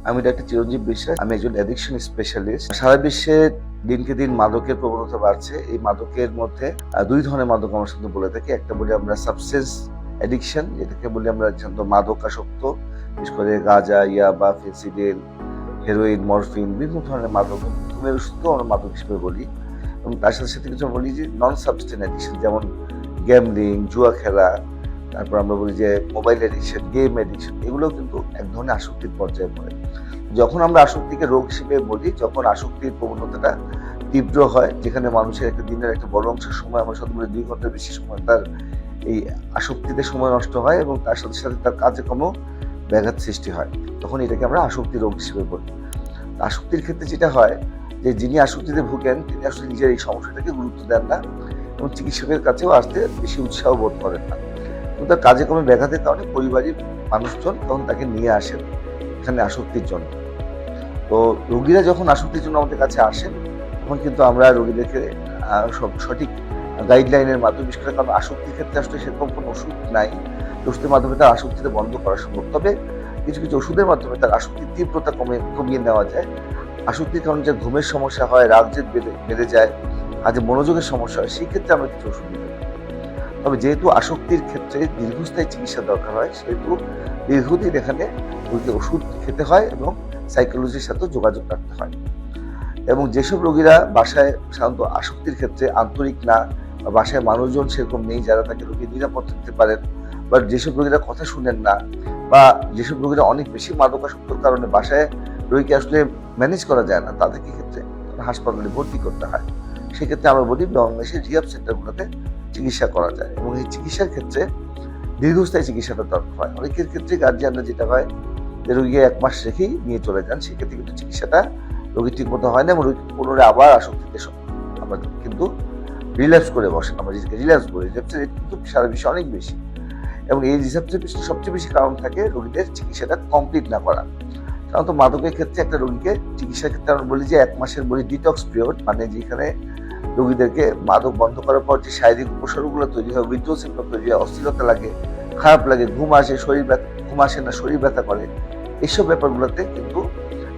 আমি ডাক্তার চিরঞ্জীব বিশ্বাস। আমি একজন অ্যাডিকশন স্পেশালিস্ট। সারা বিশ্বে দিনকে দিন মাদকের প্রবণতা বাড়ছে। এই মাদকের মধ্যে দুই ধরনের মাদক আমরা সাধারণত বলে থাকি। একটা বলি আমরা সাবস্টেন্স অ্যাডিকশন, যেটাকে বলি আমরা সাধারণত মাদকাসক্ত, বিশেষ করে গাঁজা, ইয়াবা, ফেন্সিডিল, হেরোইন, মরফিন, বিভিন্ন ধরনের মাদক, ঘুমের ওষুধকেও আমরা মাদক হিসেবে বলি। এবং তার সাথে সাথে কিছু বলি যে নন সাবস্টেন্স অ্যাডিকশন, যেমন গ্যামলিং, জুয়া খেলা, তারপর আমরা বলি যে মোবাইল অ্যাডিকশন, গেম অ্যাডিকশন, এগুলোও কিন্তু এক ধরনের আসক্তির পর্যায়ে পড়ে। যখন আমরা আসক্তিকে রোগ হিসেবে বলি, যখন আসক্তির প্রবণতাটা তীব্র হয়, যেখানে মানুষের একটা দিনের একটা বড় অংশের সময়, আমরা সাধারণত 2 ঘন্টার বেশি সময় তার এই আসক্তিতে সময় নষ্ট হয় এবং তার সাথে সাথে তার কাজকর্মেও ব্যাঘাত সৃষ্টি হয়, তখন এটাকে আমরা আসক্তি রোগ হিসেবে বলি। আসক্তির ক্ষেত্রে যেটা হয় যে যিনি আসক্তিতে ভুগেন তিনি আসলে নিজের এই সমস্যাটাকে গুরুত্ব দেন না এবং চিকিৎসকের কাছেও আসতে বেশি উৎসাহ বোধ করেন না। কিন্তু তার কাজে কমে ব্যাঘাতের কারণে পরিবারের মানুষজন তখন তাকে নিয়ে আসেন এখানে আসক্তির জন্য। তো রোগীরা যখন আসক্তির জন্য আমাদের কাছে আসেন, তখন কিন্তু আমরা রোগীদেরকে সঠিক গাইডলাইনের মাধ্যমে, বিশেষ করে কারণ আসক্তির ক্ষেত্রে আসলে সেরকম কোনো ওষুধ নাই, ওষুধের মাধ্যমে তার আসক্তিতে বন্ধ করা সম্ভব। তবে কিছু কিছু ওষুধের মাধ্যমে তার আসক্তির তীব্রতা কমিয়ে নেওয়া যায়। আসক্তির কারণে যে ঘুমের সমস্যা হয়, রাগ জেদ বেড়ে যায়, কাজে মনোযোগের সমস্যা হয়, সেই ক্ষেত্রে আমরা কিছু ওষুধ দিতে পারি। তবে যেহেতু আসক্তির ক্ষেত্রে দীর্ঘস্থায়ী চিকিৎসা দরকার হয়, সেহেতু দীর্ঘদিন এখানে ওষুধ খেতে হয় এবং সাইকোলজির সাথে যোগাযোগ রাখতে হয়। এবং যেসব রোগীরা বাসায় সাধারণত আসক্তির ক্ষেত্রে আন্তরিক না, বা বাসায় মানুষজন সেরকম নেই যারা তাকে রোগীর নিরাপত্তা দিতে পারেন, বা যেসব রোগীরা কথা শুনেন না, বা যেসব রোগীরা অনেক বেশি মাদকাসক্তর কারণে বাসায় রোগীকে আসলে ম্যানেজ করা যায় না, তাদেরকে ক্ষেত্রে হাসপাতালে ভর্তি করতে হয়। সেক্ষেত্রে আমরা বলি বাংলাদেশের রিহাব সেন্টারগুলোতে চিকিৎসা করা যায় এবং এই চিকিৎসার ক্ষেত্রে দীর্ঘস্থায়ী চিকিৎসাটা দরকার হয়। অনেকের ক্ষেত্রে গার্জিয়ানরা যেটা হয় যে রোগীকে 1 মাস রেখেই নিয়ে চলে যান, সেক্ষেত্রে কিন্তু চিকিৎসাটা রোগী ঠিক মতো হয় না এবং রোগী পুনরায় আবার আসক্তিতে আমরা কিন্তু রিল্যাপস করে বসেন। আমরা যেটাকে রিল্যাপস বলি, রিল্যাপসের রেট কিন্তু সারা বিশ্বে অনেক বেশি এবং এই রিল্যাপসের পিছনে সবচেয়ে বেশি কারণ থাকে রোগীদের চিকিৎসাটা কমপ্লিট না করা। সাধারণত মাদকের ক্ষেত্রে একটা রোগীকে চিকিৎসার ক্ষেত্রে আমরা বলি যে 1 মাসের বলি ডিটক্স পিরিয়ড, মানে যেখানে রোগীদেরকে মাদক বন্ধ করার পর যে শারীরিক উপসর্গগুলো তৈরি হয়, উইথড্রল সিম্পটম তৈরি হয়, অস্থিরতা লাগে, খারাপ লাগে, ঘুম আসে না, শরীর ব্যথা করে, এইসব ব্যাপারগুলোতে কিন্তু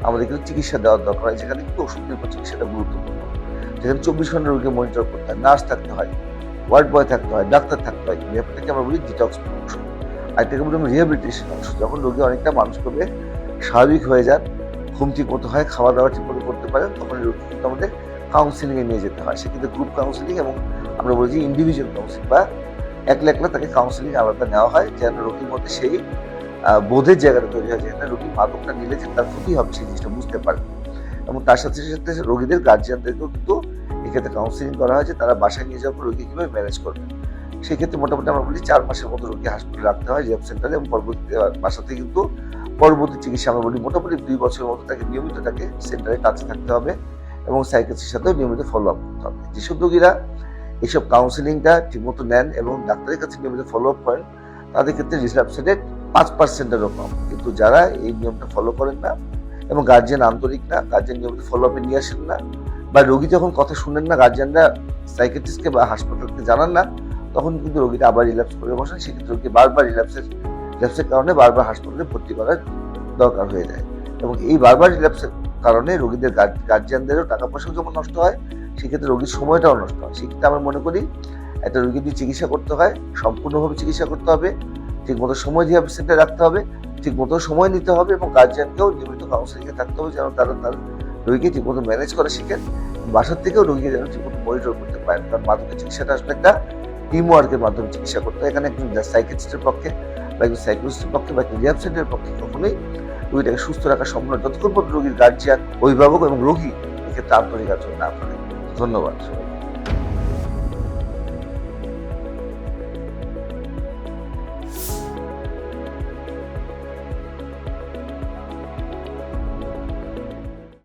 আমাদের কিন্তু চিকিৎসা দেওয়ার দরকার হয়, যেখানে কিন্তু ওষুধ নির্ভর চিকিৎসাটা গুরুত্বপূর্ণ। যেখানে 24 ঘন্টা রোগীকে মনিটর করতে হয়, নার্স থাকতে হয়, ওয়ার্ড বয় থাকতে হয়, ডাক্তার থাকতে হয়। ব্যাপারটাকে আমরা বলি ডিটক্স অংশ। আরেকটাকে বলি আমরা রিহ্যাবিলিটেশন অংশ। যখন রোগী অনেকটা মানুষ করবে স্বাভাবিক হয়ে যান, ঘুম ঠিক মতো হয়, খাওয়া দাওয়া ঠিক মতো করতে পারেন, তখন রোগী কিন্তু আমাদের কাউন্সিলিংয়ে নিয়ে যেতে হয়। সেক্ষেত্রে গ্রুপ কাউন্সিলিং এবং আমরা বলি যে ইন্ডিভিজুয়াল কাউন্সিলিং, বা একলা একলা তাকে কাউন্সিলিং আলাদা নেওয়া হয়, যেন রোগীর মধ্যে সেই বোধের জায়গাটা তৈরি হয়, যেখানে রোগী মাদকটা নিলে যে তার ক্ষতি হবে সেই জিনিসটা বুঝতে পারে। এবং তার সাথে সাথে রোগীদের গার্জিয়ানদেরকেও কিন্তু এক্ষেত্রে কাউন্সিলিং করা হয় যে তারা বাসায় নিয়ে যাওয়ার পর রোগী কীভাবে ম্যানেজ করবে। সেক্ষেত্রে মোটামুটি আমরা বলি 4 মাসের মতো রোগী হাসপাতালে রাখতে হয় রিহ্যাব সেন্টারে, এবং পরবর্তীতে বাসাতে কিন্তু পরবর্তী চিকিৎসা আমরা বলি মোটামুটি 2 বছরের মতো তাকে নিয়মিত তাকে সেন্টারে টাচে থাকতে হবে এবং সাইকিয়াট্রিস্টের সাথেও নিয়মিত ফলো আপ করতে হবে। যেসব রোগীরা এইসব কাউন্সিলিংটা ঠিকমতো নেন এবং ডাক্তারের কাছে নিয়মিত ফলো আপ করেন, তাদের ক্ষেত্রে রিল্যাপস রেট 5%-এরও কম। কিন্তু যারা এই নিয়মটা ফলো করেন না এবং গার্জিয়ান আন্তরিক না, গার্জিয়ান নিয়মিত ফলো আপে নিয়ে আসেন না, বা রোগী যখন কথা শুনেন না, গার্জিয়ানরা সাইকিয়াট্রিস্টকে বা হাসপাতালকে জানান না, তখন কিন্তু রোগীটা আবার রিল্যাপস করে বসেন। সেক্ষেত্রে রোগী বারবার রিল্যাপসের কারণে বারবার হাসপাতালে ভর্তি করার দরকার হয়ে যায় এবং এই বারবার রিল্যাপসের কারণে রোগীদের গার্জিয়ানদেরও টাকা পয়সাও যেমন নষ্ট হয়, সেক্ষেত্রে রোগীর সময়টাও নষ্ট হয়। সেক্ষেত্রে আমরা মনে করি একটা রোগী যদি চিকিৎসা করতে হয়, সম্পূর্ণভাবে চিকিৎসা করতে হবে, ঠিক মতো সময় রিহ্যাব সেন্টারে রাখতে হবে, ঠিক মতো সময় নিতে হবে এবং গার্জিয়ানকেও নিয়মিত কাউন্সিলিংয়ে থাকতে হবে, যেন তারা তার রোগীকে ঠিক মতো ম্যানেজ করা শিখেন। বাসার থেকেও রোগীকে যেন ঠিক মতো মনিটর করতে পারেন, কারণ মাদকের চিকিৎসাটা আসলে একটা টিম ওয়ার্কের মাধ্যমে চিকিৎসা করতে হয়। এখানে একজন সাইকিয়াট্রিস্টের পক্ষে বা একজন সাইকোলজিস্টের পক্ষে বা একজন রিহ্যাব সেন্টারের পক্ষে কখনোই রোগীটাকে সুস্থ রাখা সম্ভব নয়, যতক্ষণ পর্যন্ত রোগীর গার্জিয়ান, অভিভাবক এবং রোগী এক্ষেত্রে আন্তরিক আচরণ না করে। ধন্যবাদ।